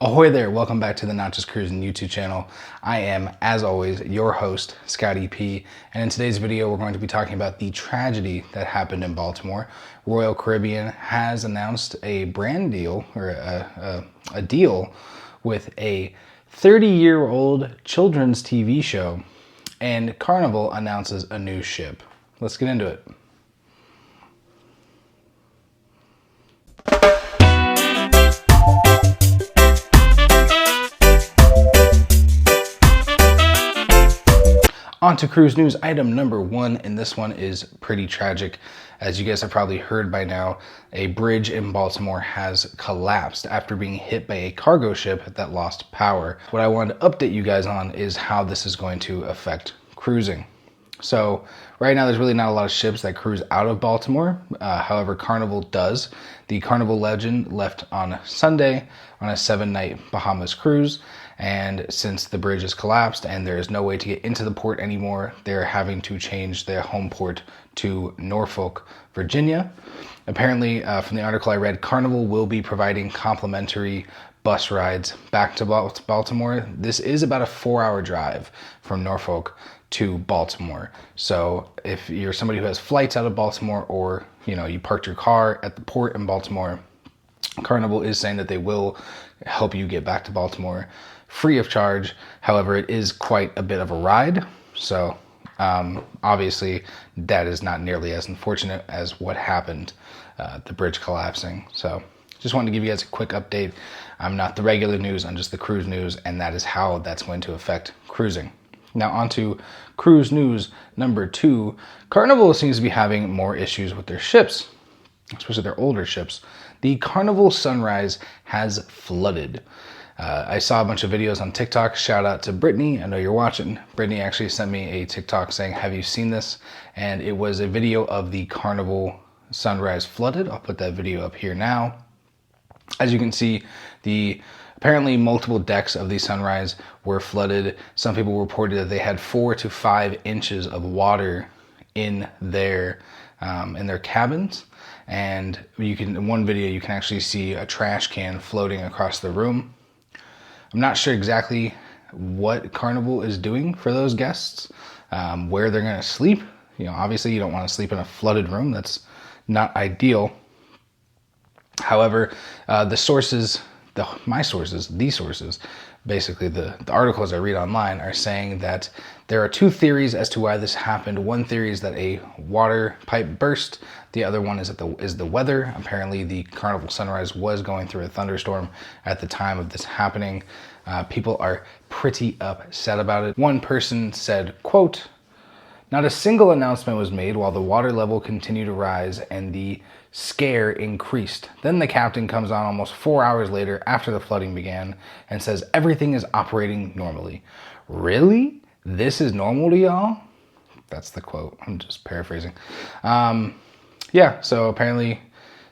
Ahoy there, welcome back to the Not Just Cruising YouTube channel. I am, as always, your host, Scotty P. And in today's video, we're going to be talking about the tragedy that happened in Baltimore. Royal Caribbean has announced a brand deal, or a deal with a 30-year-old children's TV show, and Carnival announces a new ship. Let's get into it. On to cruise news item number one, and this one is pretty tragic. As you guys have probably heard by now, a bridge in Baltimore has collapsed after being hit by a cargo ship that lost power. What I wanted to update you guys on is how this is going to affect cruising. So right now there's really not a lot of ships that cruise out of Baltimore. However, Carnival does. The Carnival Legend left on Sunday on a 7-night Bahamas cruise. And since the bridge has collapsed and there is no way to get into the port anymore, they're having to change their home port to Norfolk, Virginia. Apparently, from the article I read, Carnival will be providing complimentary bus rides back to Baltimore. This is about a 4-hour drive from Norfolk to Baltimore. So if you're somebody who has flights out of Baltimore, or you parked your car at the port in Baltimore, Carnival is saying that they will help you get back to Baltimore free of charge. However, it is quite a bit of a ride. So obviously that is not nearly as unfortunate as what happened, the bridge collapsing. So just wanted to give you guys a quick update. I'm not the regular news, I'm just the cruise news, and that is how that's going to affect cruising. Now on to cruise news number two. Carnival seems to be having more issues with their ships, especially their older ships. The Carnival Sunrise has flooded. I saw a bunch of videos on TikTok. Shout out to Brittany. I know you're watching. Brittany actually sent me a TikTok saying, have you seen this? And it was a video of the Carnival Sunrise flooded. I'll put that video up here now. As you can see, apparently multiple decks of the Sunrise were flooded. Some people reported that they had 4 to 5 inches of water in their cabins. And in one video, you can actually see a trash can floating across the room. I'm not sure exactly what Carnival is doing for those guests, where they're going to sleep. Obviously you don't want to sleep in a flooded room. That's not ideal. However, my sources, basically the articles I read online are saying that there are 2 theories as to why this happened. One theory is that a water pipe burst. The other one is the weather. Apparently the Carnival Sunrise was going through a thunderstorm at the time of this happening. People are pretty upset about it. One person said, quote, "Not a single announcement was made while the water level continued to rise and the scare increased. Then the captain comes on almost 4 hours later after the flooding began and says everything is operating normally." Really? This is normal to y'all? That's the quote. I'm just paraphrasing. Yeah, so apparently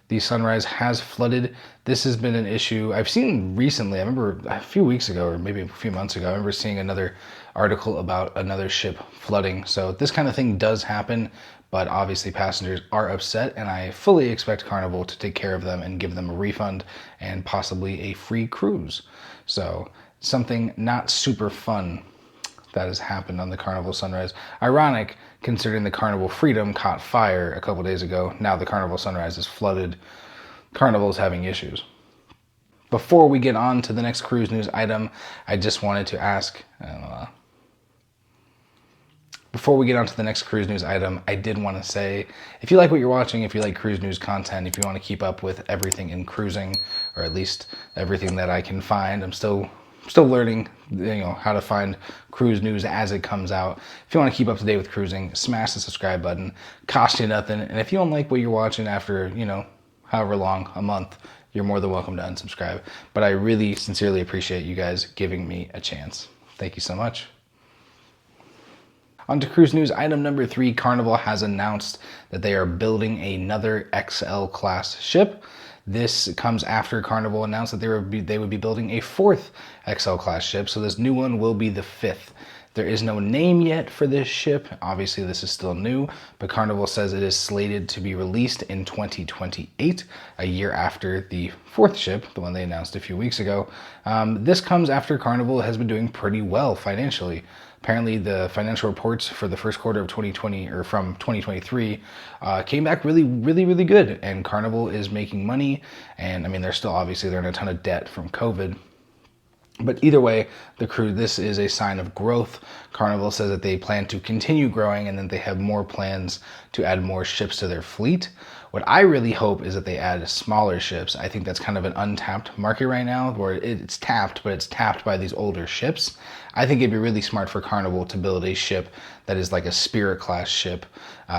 the Sunrise has flooded. This has been an issue I've seen recently. I remember a few weeks ago, or maybe a few months ago, I remember seeing another article about another ship flooding. So this kind of thing does happen, but obviously passengers are upset, and I fully expect Carnival to take care of them and give them a refund and possibly a free cruise. So something not super fun that has happened on the Carnival Sunrise. Ironic, considering the Carnival Freedom caught fire a couple days ago. Now the Carnival Sunrise is flooded. Carnival is having issues. Before we get on to the next cruise news item, I just wanted to ask, before we get on to the next cruise news item, I did want to say, if you like what you're watching, if you like cruise news content, if you want to keep up with everything in cruising, or at least everything that I can find, I'm still learning, how to find cruise news as it comes out. If you want to keep up to date with cruising, smash the subscribe button. Cost you nothing. And if you don't like what you're watching after, however long, a month, you're more than welcome to unsubscribe. But I really sincerely appreciate you guys giving me a chance. Thank you so much. On to cruise news item number 3. Carnival has announced that they are building another XL class ship. This comes after Carnival announced that they would be building a 4th XL class ship. So this new one will be the 5th. There is no name yet for this ship. Obviously, this is still new, but Carnival says it is slated to be released in 2028, a year after the fourth ship, the one they announced a few weeks ago. This comes after Carnival has been doing pretty well financially. Apparently, the financial reports for the first quarter of 2020 or from 2023 came back really good. And Carnival is making money. And I mean, they're in a ton of debt from COVID. But either way, this is a sign of growth. Carnival says that they plan to continue growing and that they have more plans to add more ships to their fleet. What I really hope is that they add smaller ships. I think that's kind of an untapped market right now, where it's tapped, but it's tapped by these older ships. I think it'd be really smart for Carnival to build a ship that is like a Spirit class ship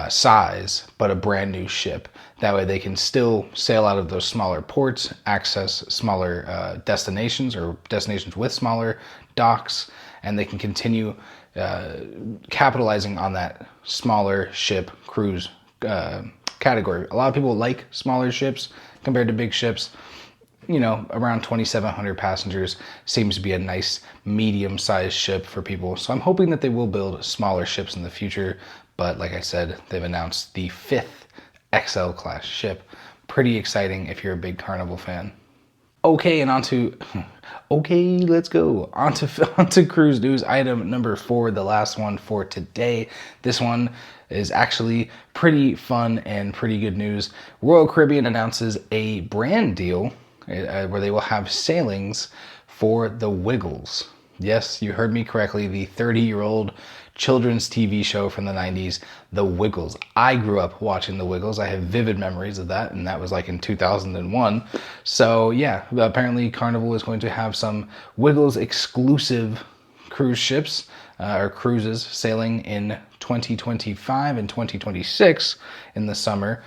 size, but a brand new ship. That way they can still sail out of those smaller ports, access smaller destinations or destinations with smaller docks, and they can continue capitalizing on that smaller ship cruise category. A lot of people like smaller ships compared to big ships. You know, around 2,700 passengers seems to be a nice medium-sized ship for people. So I'm hoping that they will build smaller ships in the future. But like I said, they've announced the 5th XL class ship. Pretty exciting if you're a big Carnival fan. Okay, let's go. Onto cruise news item number 4, the last one for today. This one is actually pretty fun and pretty good news. Royal Caribbean announces a brand deal where they will have sailings for the Wiggles. Yes, you heard me correctly. The 30-year-old children's TV show from the 90s, The Wiggles. I grew up watching The Wiggles. I have vivid memories of that, and that was like in 2001. So yeah, apparently Carnival is going to have some Wiggles exclusive cruise ships or cruises sailing in 2025 and 2026 in the summer.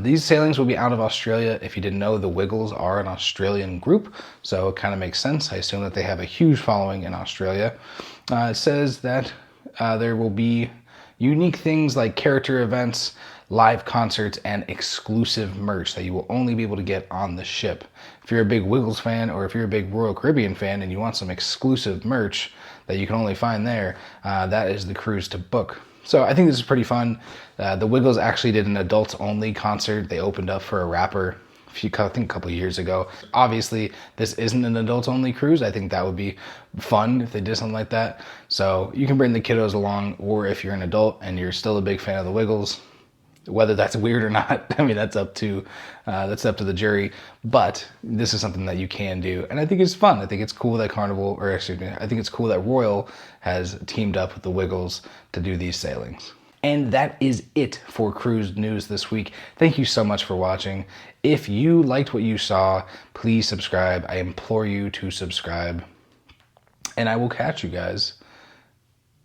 These sailings will be out of Australia. If you didn't know, the Wiggles are an Australian group, so it kind of makes sense. I assume that they have a huge following in Australia. It says that there will be unique things like character events, live concerts, and exclusive merch that you will only be able to get on the ship. If you're a big Wiggles fan, or if you're a big Royal Caribbean fan and you want some exclusive merch that you can only find there, that is the cruise to book. So I think this is pretty fun. The Wiggles actually did an adults-only concert. They opened up for a rapper I think a couple of years ago. Obviously, this isn't an adults-only cruise. I think that would be fun if they did something like that. So you can bring the kiddos along, or if you're an adult and you're still a big fan of the Wiggles, whether that's weird or not, I mean, that's up to the jury. But this is something that you can do, and I think it's fun. I think it's cool that I think it's cool that Royal has teamed up with the Wiggles to do these sailings. And that is it for cruise news this week. Thank you so much for watching. If you liked what you saw, please subscribe. I implore you to subscribe. And I will catch you guys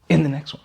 in the next one.